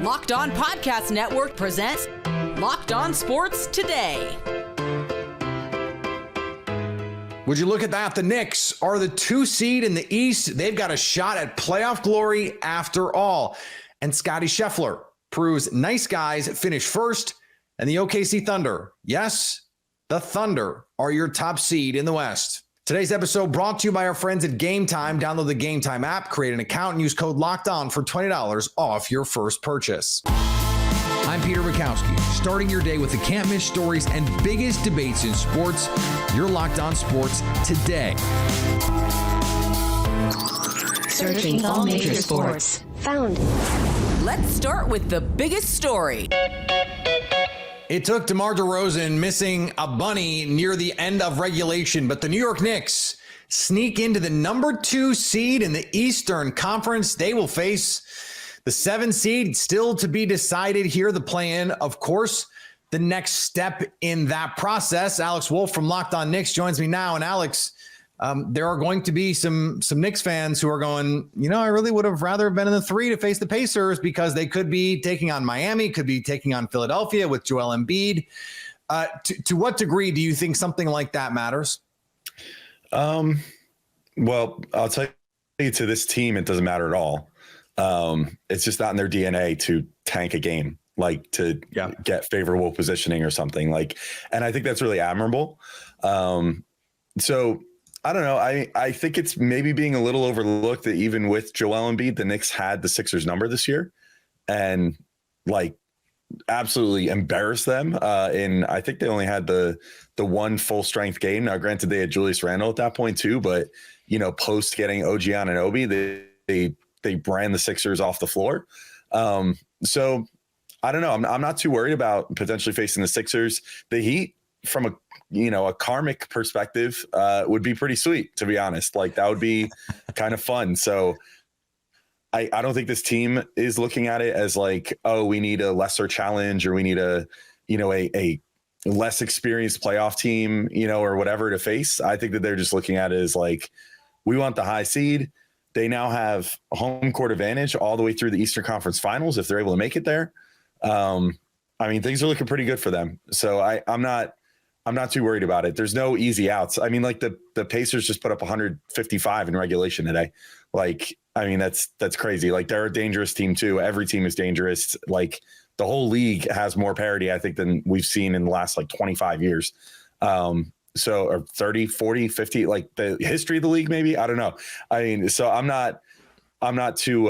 Locked On Podcast Network presents Locked On Sports Today. Would you look at that? The Knicks are the 2 seed in the East. They've got a shot at playoff glory after all. And Scotty Scheffler proves nice guys finish first. And the OKC Thunder, yes, the Thunder are your top seed in the West. Today's episode brought to you by our friends at Gametime. Download the Gametime app, create an account, and use code LOCKEDON for $20 off your first purchase. I'm Peter Bukowski, starting your day with the can't-miss stories and biggest debates in sports. You're Locked On Sports Today. Searching all major sports. Found. Let's start with the biggest story. It took DeMar DeRozan missing a bunny near the end of regulation, but the New York Knicks sneak into the number 2 seed in the Eastern Conference. They will face the 7 seed, still to be decided here. The play-in, of course, the next step in that process. Alex Wolf from Locked On Knicks joins me now. And Alex, there are going to be some Knicks fans who are going, I really would have rather been in the 3 to face the Pacers because they could be taking on Miami, could be taking on Philadelphia with Joel Embiid. To what degree do you think something like that matters? Well, I'll tell you, to this team, it doesn't matter at all. It's just not in their DNA to tank a game, like to get favorable positioning or something and I think that's really admirable. So I don't know. I think it's maybe being a little overlooked that even with Joel Embiid, the Knicks had the Sixers number this year and absolutely embarrassed them. And I think they only had the one full strength game. Now, granted, they had Julius Randle at that point too, but post getting OG Anunoby, they ran the Sixers off the floor. So I don't know. I'm not too worried about potentially facing the Sixers. The Heat, from a karmic perspective, would be pretty sweet, to be honest. That would be kind of fun. So I don't think this team is looking at it as we need a lesser challenge or we need a less experienced playoff team, or whatever to face. I think that they're just looking at it as we want the high seed. They now have home court advantage all the way through the Eastern Conference Finals if they're able to make it there. Things are looking pretty good for them. So I'm not too worried about it. There's no easy outs. The Pacers just put up 155 in regulation today. That's crazy. They're a dangerous team too. Every team is dangerous. The whole league has more parity, I think, than we've seen in the last 25 years. Or 30, 40, 50, the history of the league, maybe. I don't know. So I'm not too,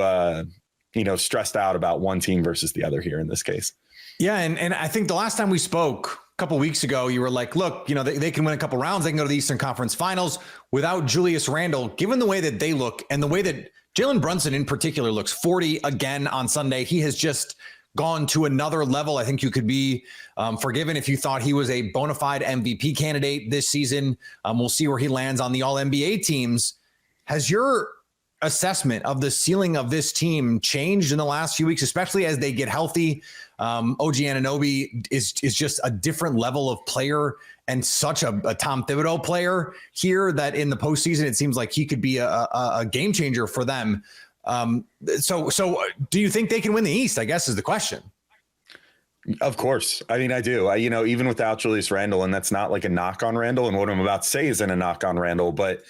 stressed out about one team versus the other here in this case. Yeah. And I think the last time we spoke a couple weeks ago, you were like, look, they can win a couple rounds. They can go to the Eastern Conference Finals without Julius Randle, given the way that they look and the way that Jalen Brunson in particular looks. 40 again on Sunday. He has just gone to another level. I think you could be forgiven if you thought he was a bona fide MVP candidate this season. We'll see where he lands on the All-NBA teams. Has your assessment of the ceiling of this team changed in the last few weeks, especially as they get healthy? OG Anunoby is just a different level of player and such a Tom Thibodeau player here that in the postseason, it seems like he could be a game changer for them. So do you think they can win the East, I guess is the question. Of course. I do. Even without Julius Randle, and that's not a knock on Randle, and what I'm about to say isn't a knock on Randle, but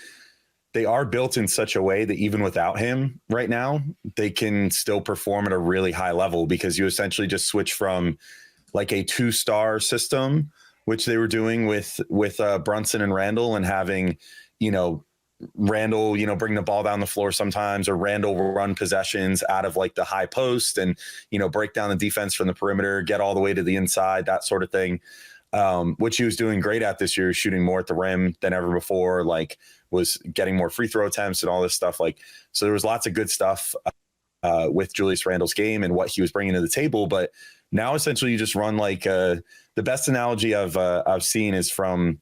they are built in such a way that even without him right now, they can still perform at a really high level because you essentially just switch from a 2-star system, which they were doing with Brunson and Randle, and having, Randle, bring the ball down the floor sometimes, or Randle will run possessions out of the high post and, break down the defense from the perimeter, get all the way to the inside, that sort of thing. Which he was doing great at this year, shooting more at the rim than ever before, was getting more free throw attempts and all this stuff. So there was lots of good stuff with Julius Randle's game and what he was bringing to the table. But now essentially you just run the best analogy I've seen is from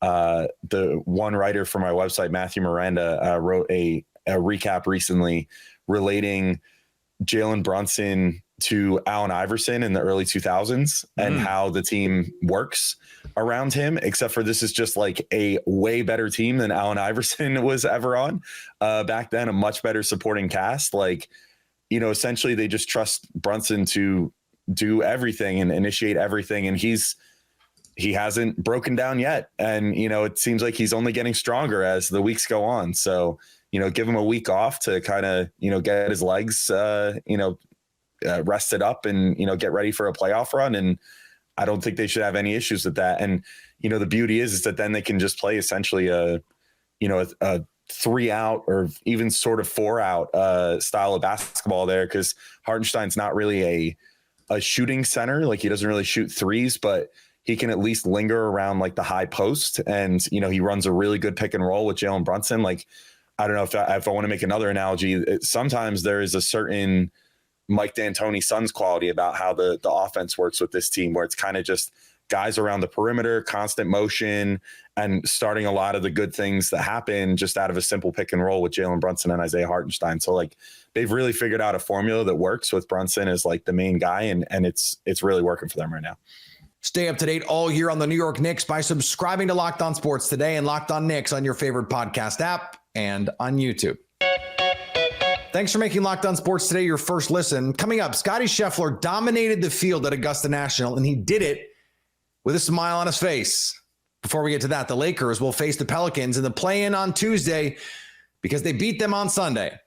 the one writer for my website, Matthew Miranda, wrote a recap recently relating Jalen Brunson to Allen Iverson in the early 2000s and how the team works around him, except for this is just a way better team than Allen Iverson was ever on back then, a much better supporting cast. essentially they just trust Brunson to do everything and initiate everything. And he hasn't broken down yet. And, it seems like he's only getting stronger as the weeks go on. So, give him a week off to kind of, get his legs, rested up and, get ready for a playoff run. And I don't think they should have any issues with that. And, the beauty is that then they can just play essentially a 3-out or even sort of 4-out style of basketball there. Cause Hartenstein's not really a shooting center. Like he doesn't really shoot threes, but he can at least linger around like the high post. And, he runs a really good pick and roll with Jalen Brunson. Like, I don't know if I want to make another analogy. Sometimes there is a certain Mike D'Antoni Suns quality about how the offense works with this team, where it's kind of just guys around the perimeter, constant motion, and starting a lot of the good things that happen just out of a simple pick and roll with Jalen Brunson and Isaiah Hartenstein. So like they've really figured out a formula that works with Brunson as like the main guy. And it's really working for them right now. Stay up to date all year on the New York Knicks by subscribing to Locked On Sports Today and Locked On Knicks on your favorite podcast app and on YouTube. Thanks for making Locked On Sports Today your first listen. Coming up, Scotty Scheffler dominated the field at Augusta National, and he did it with a smile on his face. Before we get to that, the Lakers will face the Pelicans in the play-in on Tuesday because they beat them on Sunday.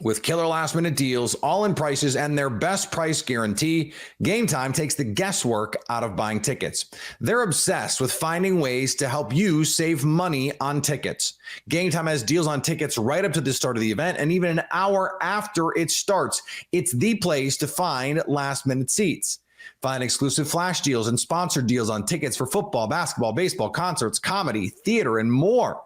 With killer last-minute deals, all-in prices, and their best price guarantee, Gametime takes the guesswork out of buying tickets. They're obsessed with finding ways to help you save money on tickets. Gametime has deals on tickets right up to the start of the event and even an hour after it starts. It's the place to find last-minute seats. Find exclusive flash deals and sponsored deals on tickets for football, basketball, baseball, concerts, comedy, theater, and more.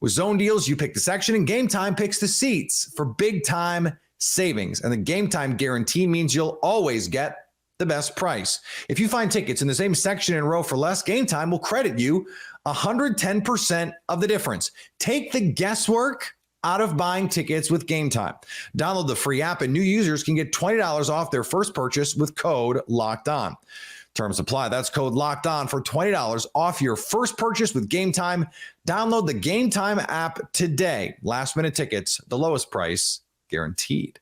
With zone deals, you pick the section and Gametime picks the seats for big time savings. And the Gametime guarantee means you'll always get the best price. If you find tickets in the same section and row for less, Gametime will credit you 110% of the difference. Take the guesswork out of buying tickets with Gametime. Download the free app and new users can get $20 off their first purchase with code LOCKEDON. Terms apply. That's code Locked On for $20 off your first purchase with Gametime. Download the Gametime app today. Last minute tickets, the lowest price guaranteed.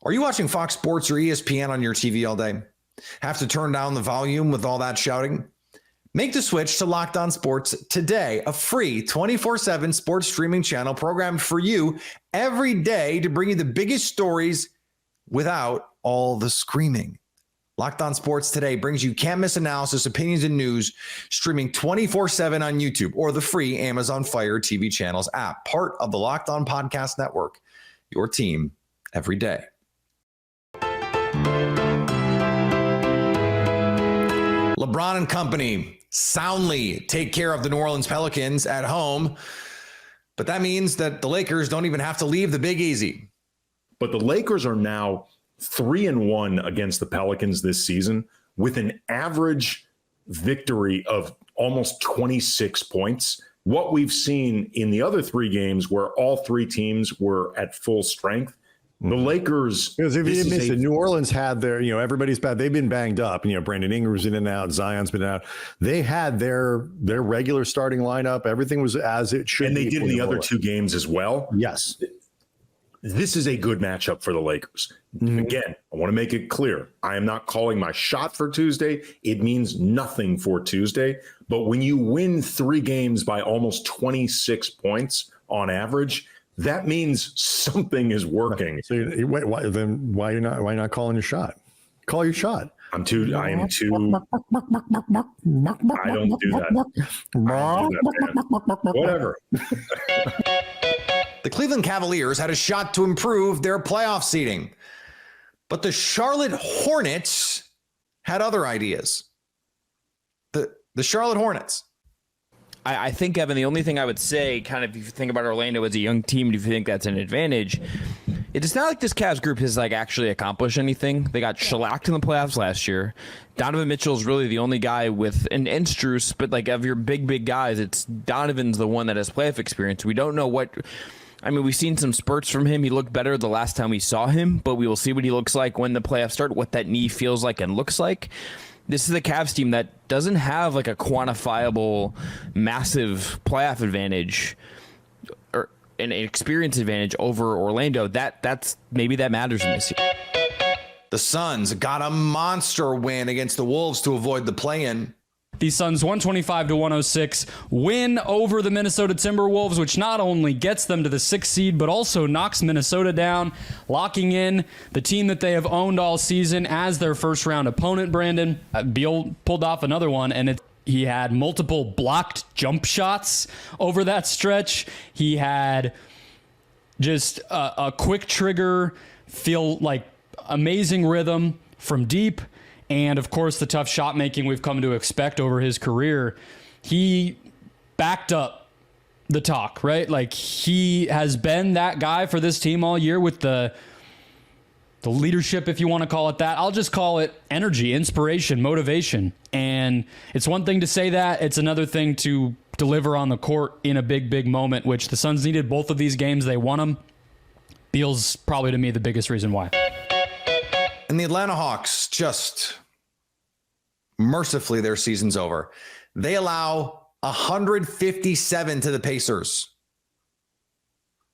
Are you watching Fox Sports or ESPN on your TV all day? Have to turn down the volume with all that shouting? Make the switch to Locked On Sports today, a free 24/7 sports streaming channel programmed for you every day to bring you the biggest stories without all the screaming. Locked On Sports Today brings you can't-miss analysis, opinions, and news, streaming 24/7 on YouTube or the free Amazon Fire TV channels app, part of the Locked On Podcast Network, your team every day. LeBron and company soundly take care of the New Orleans Pelicans at home, but that means that the Lakers don't even have to leave the Big Easy. But the Lakers are now 3-1 against the Pelicans this season with an average victory of almost 26 points. What we've seen in the other three games where all three teams were at full strength, the Lakers. Because if you missed it, New Orleans had their, everybody's bad. They've been banged up. Brandon Ingram's in and out. Zion's been out. They had their regular starting lineup. Everything was as it should be. And they did in the other two games as well. Yes. This is a good matchup for the Lakers. Again, I want to make it clear. I am not calling my shot for Tuesday. It means nothing for Tuesday. But when you win three games by almost 26 points on average, that means something is working. So why you're not calling your shot? Call your shot. I am too. I don't do that. Whatever. The Cleveland Cavaliers had a shot to improve their playoff seeding, but the Charlotte Hornets had other ideas. The Charlotte Hornets. I think, Evan, the only thing I would say, kind of, if you think about Orlando as a young team, if you think that's an advantage, it's not like this Cavs group has actually accomplished anything. They got shellacked in the playoffs last year. Donovan Mitchell is really the only guy with, and Strus, but of your big guys, it's Donovan's the one that has playoff experience. We don't know what. I mean, we've seen some spurts from him. He looked better the last time we saw him, but we will see what he looks like when the playoffs start, what that knee feels like and looks like. This is the Cavs team that doesn't have a quantifiable, massive playoff advantage an experience advantage over Orlando, that's maybe that matters in this year. The Suns got a monster win against the Wolves to avoid the play-in. The Suns 125-106 win over the Minnesota Timberwolves, which not only gets them to the 6th seed, but also knocks Minnesota down, locking in the team that they have owned all season as their first round opponent. Brandon, Beal pulled off another one, and he had multiple blocked jump shots over that stretch. He had just a quick trigger, feel like amazing rhythm from deep. And, of course, the tough shot making we've come to expect over his career. He backed up the talk, right? Like, he has been that guy for this team all year with the leadership, if you want to call it that. I'll just call it energy, inspiration, motivation. And it's one thing to say that. It's another thing to deliver on the court in a big, big moment, which the Suns needed both of these games. They won them. Beal's probably, to me, the biggest reason why. And the Atlanta Hawks, just mercifully, their season's over. They allow 157 to the Pacers.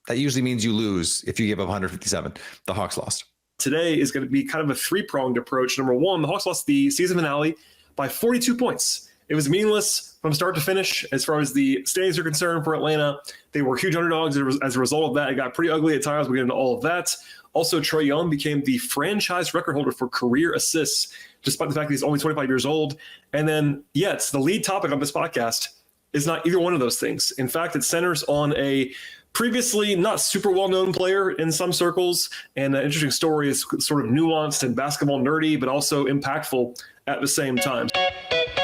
That usually means you lose if you give up 157. The Hawks lost. Today is going to be kind of a three-pronged approach. Number one, the Hawks lost the season finale by 42 points. It was meaningless from start to finish as far as the standings are concerned for Atlanta. They were huge underdogs as a result of that. It got pretty ugly at times. We'll get into all of that. Also, Trae Young became the franchise record holder for career assists, despite the fact that he's only 25 years old. And then, yes, the lead topic on this podcast is not either one of those things. In fact, it centers on a previously not super well-known player in some circles, and an interesting story is sort of nuanced and basketball nerdy, but also impactful at the same time.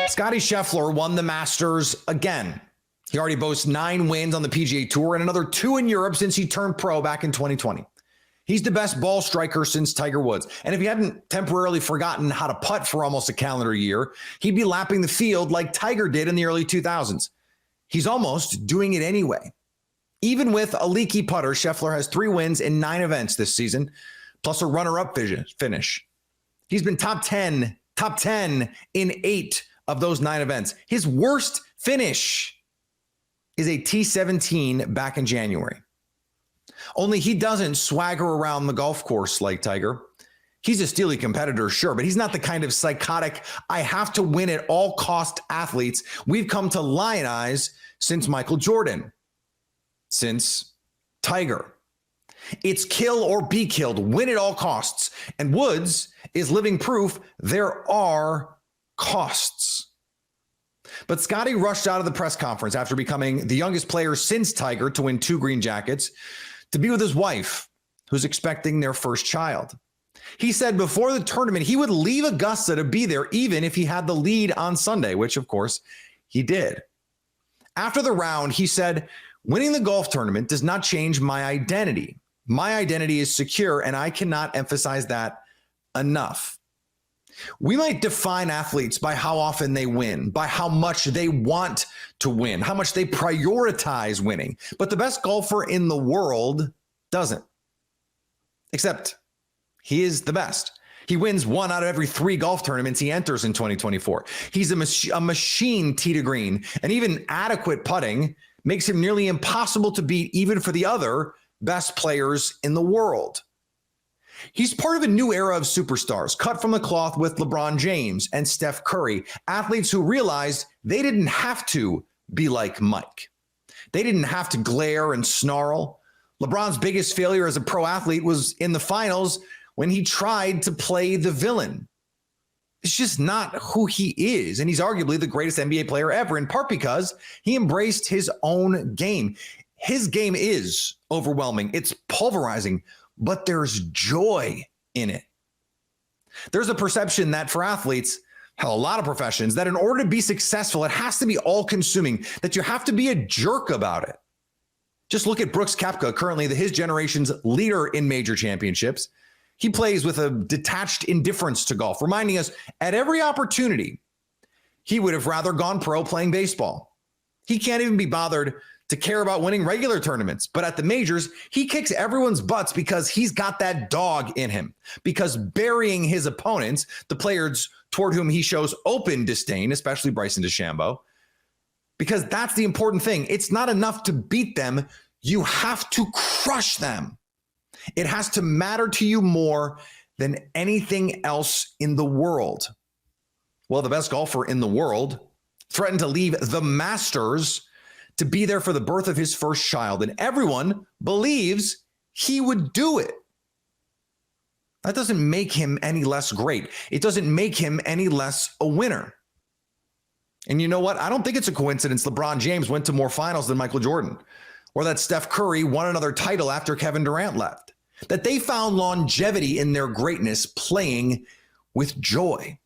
Scotty Scheffler won the Masters again. He already boasts 9 wins on the PGA Tour and another 2 in Europe since he turned pro back in 2020. He's the best ball striker since Tiger Woods. And if he hadn't temporarily forgotten how to putt for almost a calendar year, he'd be lapping the field like Tiger did in the early 2000s. He's almost doing it anyway. Even with a leaky putter, Scheffler has 3 wins in 9 events this season, plus a runner-up finish. He's been top 10 in 8 of those 9 events. His worst finish is a T17 back in January. Only he doesn't swagger around the golf course like Tiger. He's a steely competitor, sure, but he's not the kind of psychotic, I have to win at all cost athletes we've come to lionize since Michael Jordan, since Tiger. It's kill or be killed, win at all costs. And Woods is living proof there are costs. But Scotty rushed out of the press conference after becoming the youngest player since Tiger to win 2 green jackets to be with his wife, who's expecting their first child. He said before the tournament, he would leave Augusta to be there even if he had the lead on Sunday, which of course he did. After the round, he said, winning the golf tournament does not change my identity. My identity is secure, and I cannot emphasize that enough. We might define athletes by how often they win, by how much they want to win, how much they prioritize winning. But the best golfer in the world doesn't. Except he is the best. He wins 1 out of every 3 golf tournaments he enters in 2024. He's a machine tee to green, and even adequate putting makes him nearly impossible to beat even for the other best players in the world. He's part of a new era of superstars, cut from the cloth with LeBron James and Steph Curry, athletes who realized they didn't have to be like Mike. They didn't have to glare and snarl. LeBron's biggest failure as a pro athlete was in the finals when he tried to play the villain. It's just not who he is, and he's arguably the greatest NBA player ever, in part because he embraced his own game. His game is overwhelming. It's pulverizing, but there's joy in it. There's a perception that for athletes, hell, a lot of professions, that in order to be successful, it has to be all-consuming, that you have to be a jerk about it. Just look at Brooks Koepka, currently his generation's leader in major championships. He plays with a detached indifference to golf, reminding us at every opportunity, he would have rather gone pro playing baseball. He can't even be bothered to care about winning regular tournaments. But at the majors, he kicks everyone's butts because he's got that dog in him. Because burying his opponents, the players toward whom he shows open disdain, especially Bryson DeChambeau, because that's the important thing. It's not enough to beat them. You have to crush them. It has to matter to you more than anything else in the world. Well, the best golfer in the world threatened to leave the Masters to be there for the birth of his first child, and everyone believes he would do it. That doesn't make him any less great. It doesn't make him any less a winner. And you know what? I don't think it's a coincidence LeBron James went to more finals than Michael Jordan, or that Steph Curry won another title after Kevin Durant left. That they found longevity in their greatness playing with joy.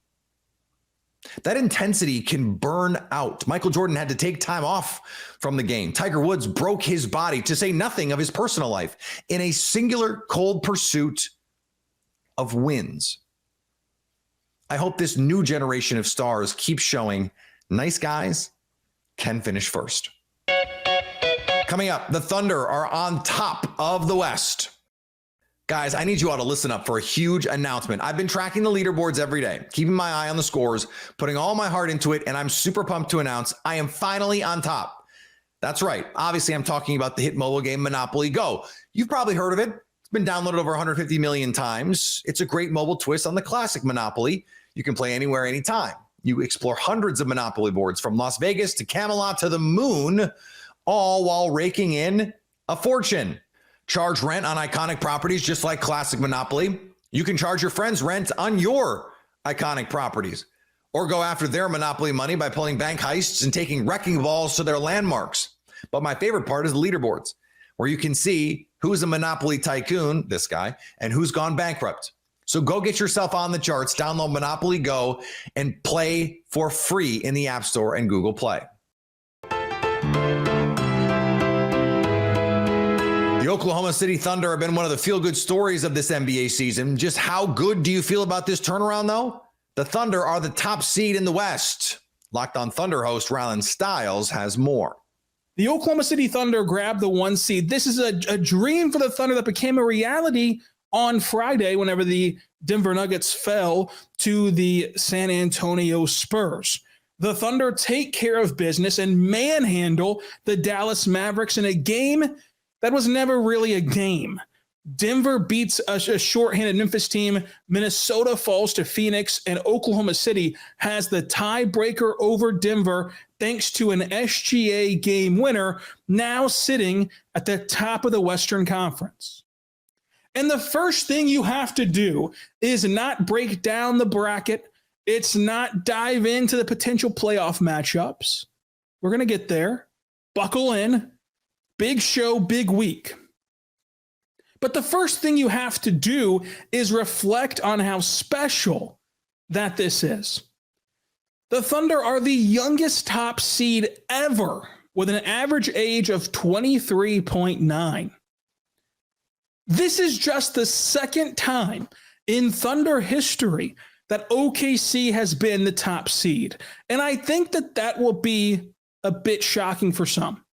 That intensity can burn out. Michael Jordan had to take time off from the game. Tiger Woods broke his body, to say nothing of his personal life, in a singular cold pursuit of wins. I hope this new generation of stars keeps showing nice guys can finish first. Coming up, the Thunder are on top of the West. Guys, I need you all to listen up for a huge announcement. I've been tracking the leaderboards every day, keeping my eye on the scores, putting all my heart into it, and I'm super pumped to announce I am finally on top. That's right. Obviously, I'm talking about the hit mobile game Monopoly Go. You've probably heard of it. It's been downloaded over 150 million times. It's a great mobile twist on the classic Monopoly. You can play anywhere, anytime. You explore hundreds of Monopoly boards from Las Vegas to Camelot to the moon, all while raking in a fortune. Charge rent on iconic properties just like classic Monopoly. You can charge your friends rent on your iconic properties, or go after their Monopoly money by pulling bank heists and taking wrecking balls to their landmarks. But my favorite part is the leaderboards, where you can see who's a Monopoly tycoon, this guy, and who's gone bankrupt. So go get yourself on the charts, download Monopoly Go, and play for free in the App Store and Google Play. The Oklahoma City Thunder have been one of the feel-good stories of this NBA season. Just how good do you feel about this turnaround, though? The Thunder are the top seed in the West. Locked On Thunder host Rylan Stiles has more. The Oklahoma City Thunder grabbed the 1 seed. This is a dream for the Thunder that became a reality on Friday whenever the Denver Nuggets fell to the San Antonio Spurs. The Thunder take care of business and manhandle the Dallas Mavericks in a game that was never really a game. Denver beats a shorthanded Memphis team. Minnesota falls to Phoenix, and Oklahoma City has the tiebreaker over Denver thanks to an SGA game winner, now sitting at the top of the Western Conference. And the first thing you have to do is not break down the bracket. It's not dive into the potential playoff matchups. We're going to get there. Buckle in. Big show, big week. But the first thing you have to do is reflect on how special that this is. The Thunder are the youngest top seed ever, with an average age of 23.9. This is just the second time in Thunder history that OKC has been the top seed. And I think that will be a bit shocking for some.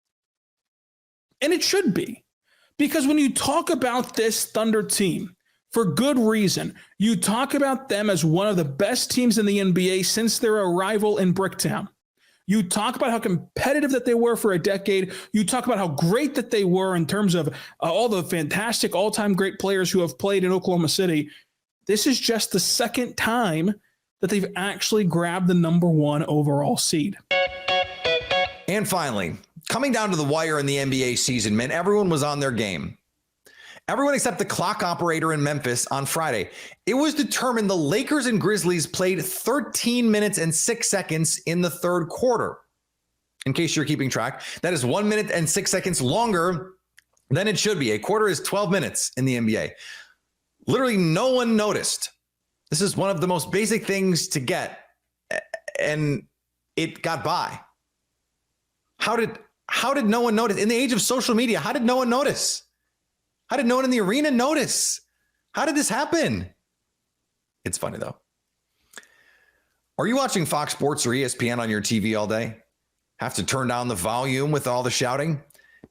And it should be, because when you talk about this Thunder team, for good reason, you talk about them as one of the best teams in the NBA since their arrival in Bricktown. You talk about how competitive that they were for a decade. You talk about how great that they were in terms of all the fantastic all-time great players who have played in Oklahoma City. This is just the second time that they've actually grabbed the number 1 overall seed. And finally, coming down to the wire in the NBA season, man, everyone was on their game. Everyone except the clock operator in Memphis on Friday. It was determined the Lakers and Grizzlies played 13 minutes and 6 seconds in the third quarter. In case you're keeping track, that is 1 minute and 6 seconds longer than it should be. A quarter is 12 minutes in the NBA. Literally no one noticed. This is one of the most basic things to get, and it got by. How did no one notice? In the age of social media, how did no one notice? How did no one in the arena notice? How did this happen? It's funny, though. Are you watching Fox Sports or ESPN on your TV all day? Have to turn down the volume with all the shouting?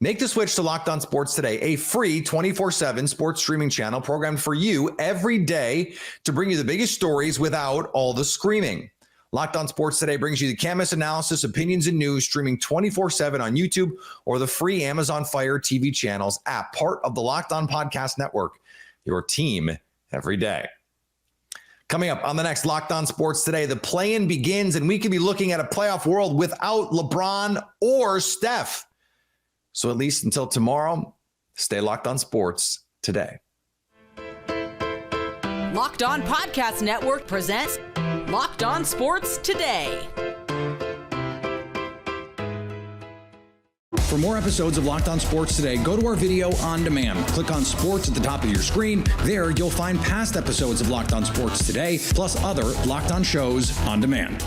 Make the switch to Locked On Sports today, a free 24/7 sports streaming channel programmed for you every day to bring you the biggest stories without all the screaming. Locked On Sports Today brings you the canvas analysis, opinions, and news streaming 24/7 on YouTube or the free Amazon Fire TV channels app, part of the Locked On Podcast Network, your team every day. Coming up on the next Locked On Sports Today, the play-in begins, and we could be looking at a playoff world without LeBron or Steph. So at least until tomorrow, stay locked on sports today. Locked On Podcast Network presents Locked On Sports Today. For more episodes of Locked On Sports Today, go to our video on demand. Click on sports at the top of your screen. There, you'll find past episodes of Locked On Sports Today, plus other Locked On shows on demand.